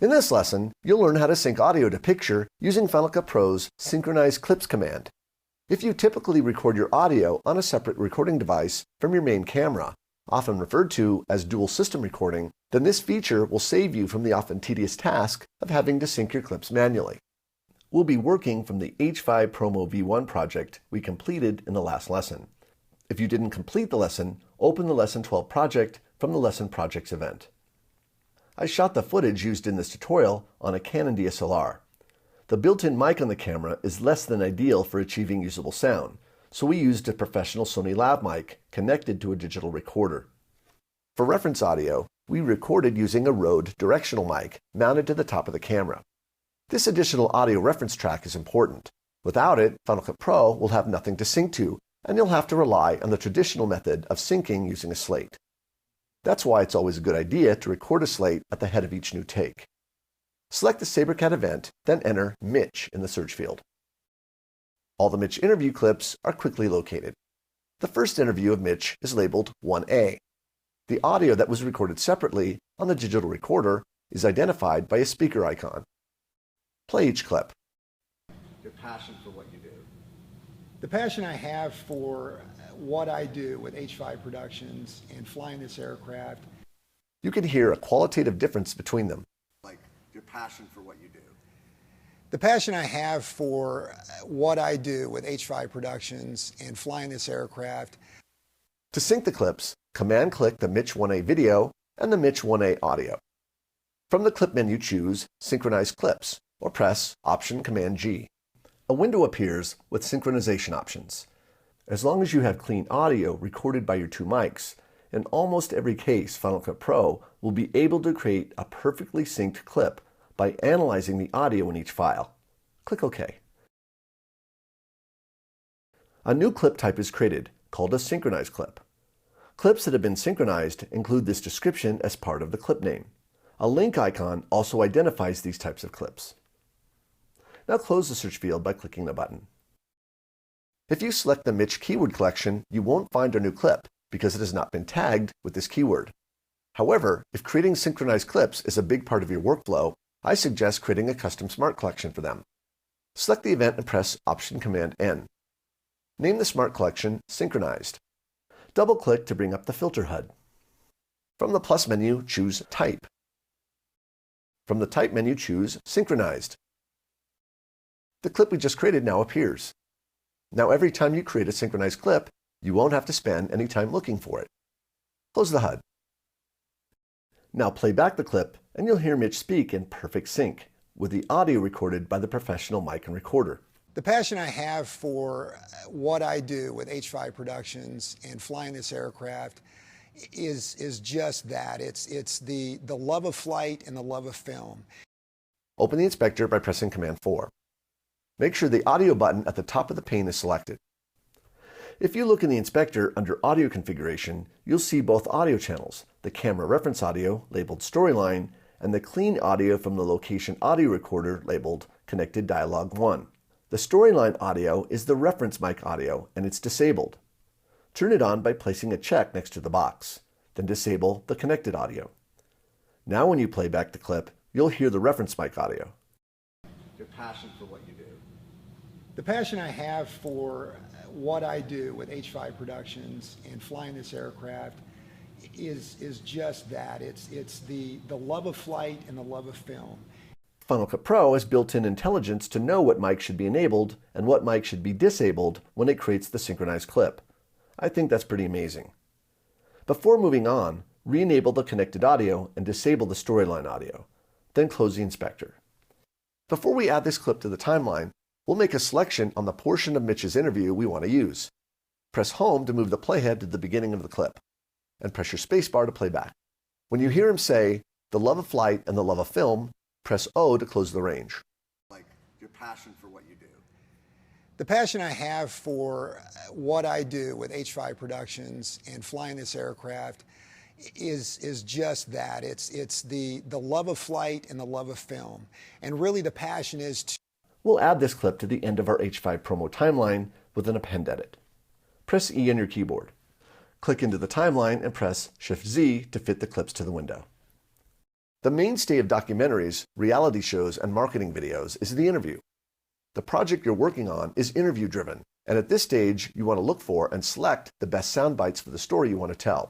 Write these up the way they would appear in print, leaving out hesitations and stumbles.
In this lesson, you'll learn how to sync audio to picture using Final Cut Pro's Synchronize Clips command. If you typically record your audio on a separate recording device from your main camera, often referred to as dual system recording, then this feature will save you from the often tedious task of having to sync your clips manually. We'll be working from the H5 Promo V1 project we completed in the last lesson. If you didn't complete the lesson, open the Lesson 12 project from the Lesson Projects event. I shot the footage used in this tutorial on a Canon DSLR. The built-in mic on the camera is less than ideal for achieving usable sound, so we used a professional Sony lav mic connected to a digital recorder. For reference audio, we recorded using a Rode directional mic mounted to the top of the camera. This additional audio reference track is important. Without it, Final Cut Pro will have nothing to sync to, and you'll have to rely on the traditional method of syncing using a slate. That's why it's always a good idea to record a slate at the head of each new take. Select the SaberCat event, then enter Mitch in the search field. All the Mitch interview clips are quickly located. The first interview of Mitch is labeled 1A. The audio that was recorded separately on the digital recorder is identified by a speaker icon. Play each clip. Your passion for what you do. The passion I have for what I do with H5 Productions and flying this aircraft. You can hear a qualitative difference between them. Like your passion for what you do. The passion I have for what I do with H5 Productions and flying this aircraft. To sync the clips, command-click the Mitch 1A video and the Mitch 1A audio. From the clip menu, choose Synchronize Clips, or press Option-Command-G. A window appears with synchronization options. As long as you have clean audio recorded by your two mics, in almost every case, Final Cut Pro will be able to create a perfectly synced clip by analyzing the audio in each file. Click OK. A new clip type is created, called a Synchronize clip. Clips that have been synchronized include this description as part of the clip name. A link icon also identifies these types of clips. Now close the search field by clicking the button. If you select the Mitch keyword collection, you won't find our new clip because it has not been tagged with this keyword. However, if creating synchronized clips is a big part of your workflow, I suggest creating a custom smart collection for them. Select the event and press Option-Command-N. Name the smart collection Synchronized. Double-click to bring up the filter HUD. From the plus menu, choose Type. From the Type menu, choose Synchronized. The clip we just created now appears. Now every time you create a synchronized clip, you won't have to spend any time looking for it. Close the HUD. Now play back the clip and you'll hear Mitch speak in perfect sync with the audio recorded by the professional mic and recorder. The passion I have for what I do with H5 Productions and flying this aircraft is just that. It's the love of flight and the love of film. Open the inspector by pressing Command 4. Make sure the audio button at the top of the pane is selected. If you look in the inspector under Audio Configuration, you'll see both audio channels, the camera reference audio labeled Storyline and the clean audio from the location audio recorder labeled Connected Dialogue 1. The Storyline audio is the reference mic audio and it's disabled. Turn it on by placing a check next to the box, then disable the connected audio. Now when you play back the clip, you'll hear the reference mic audio. Your passion for what you do. The passion I have for what I do with H5 Productions and flying this aircraft is just that. It's the love of flight and the love of film. Final Cut Pro has built-in intelligence to know what mic should be enabled and what mic should be disabled when it creates the synchronized clip. I think that's pretty amazing. Before moving on, re-enable the connected audio and disable the Storyline audio. Then close the inspector. Before we add this clip to the timeline, we'll make a selection on the portion of Mitch's interview we want to use. Press Home to move the playhead to the beginning of the clip, and press your spacebar to play back. When you hear him say, "the love of flight and the love of film," press O to close the range. Like your passion for what you do. The passion I have for what I do with H5 Productions and flying this aircraft is just that. It's the love of flight and the love of film. And really the passion is to... We'll add this clip to the end of our H5 promo timeline with an append edit. Press E on your keyboard. Click into the timeline and press Shift-Z to fit the clips to the window. The mainstay of documentaries, reality shows, and marketing videos is the interview. The project you're working on is interview-driven, and at this stage, you want to look for and select the best sound bites for the story you want to tell.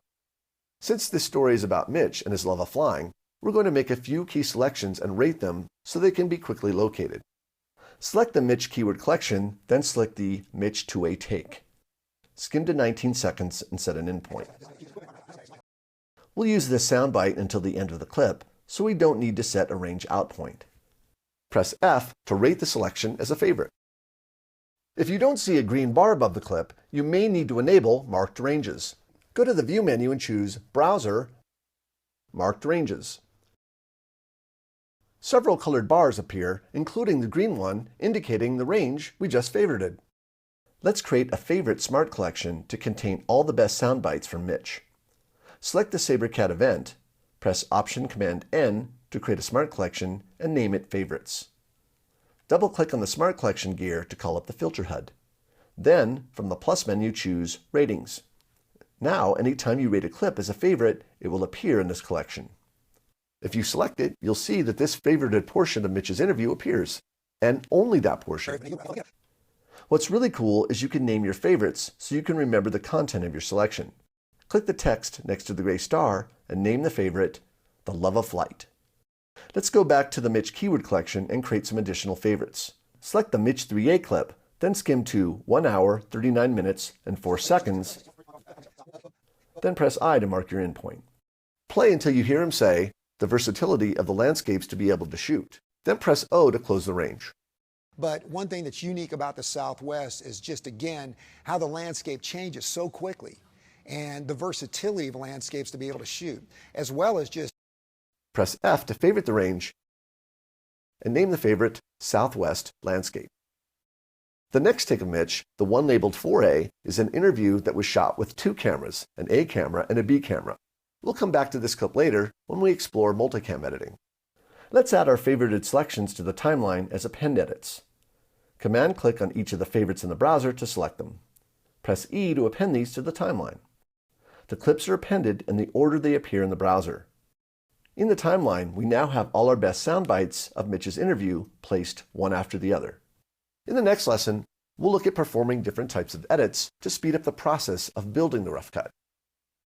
Since this story is about Mitch and his love of flying, we're going to make a few key selections and rate them so they can be quickly located. Select the Mitch keyword collection, then select the Mitch two-way take. Skim to 19 seconds and set an endpoint. We'll use this soundbite until the end of the clip, so we don't need to set a range out point. Press F to rate the selection as a favorite. If you don't see a green bar above the clip, you may need to enable Marked Ranges. Go to the View menu and choose Browser, Marked Ranges. Several colored bars appear, including the green one indicating the range we just favorited. Let's create a favorite smart collection to contain all the best sound bites from Mitch. Select the SaberCat event, press Option-Command-N to create a smart collection and name it Favorites. Double-click on the smart collection gear to call up the filter HUD. Then, from the plus menu, choose Ratings. Now, anytime you rate a clip as a favorite, it will appear in this collection. If you select it, you'll see that this favorited portion of Mitch's interview appears, and only that portion. What's really cool is you can name your favorites so you can remember the content of your selection. Click the text next to the gray star and name the favorite The Love of Flight. Let's go back to the Mitch keyword collection and create some additional favorites. Select the Mitch 3A clip, then skim to 1 hour, 39 minutes, and 4 seconds. Then press I to mark your endpoint. Play until you hear him say, the versatility of the landscapes to be able to shoot. Then press O to close the range. But one thing that's unique about the Southwest is just, again, how the landscape changes so quickly and the versatility of landscapes to be able to shoot, as well as just Press F to favorite the range and name the favorite Southwest Landscape. The next take of Mitch, the one labeled 4A, is an interview that was shot with 2 cameras, an A camera and a B camera. We'll come back to this clip later when we explore multicam editing. Let's add our favorited selections to the timeline as append edits. Command-click on each of the favorites in the browser to select them. Press E to append these to the timeline. The clips are appended in the order they appear in the browser. In the timeline, we now have all our best sound bites of Mitch's interview placed one after the other. In the next lesson, we'll look at performing different types of edits to speed up the process of building the rough cut.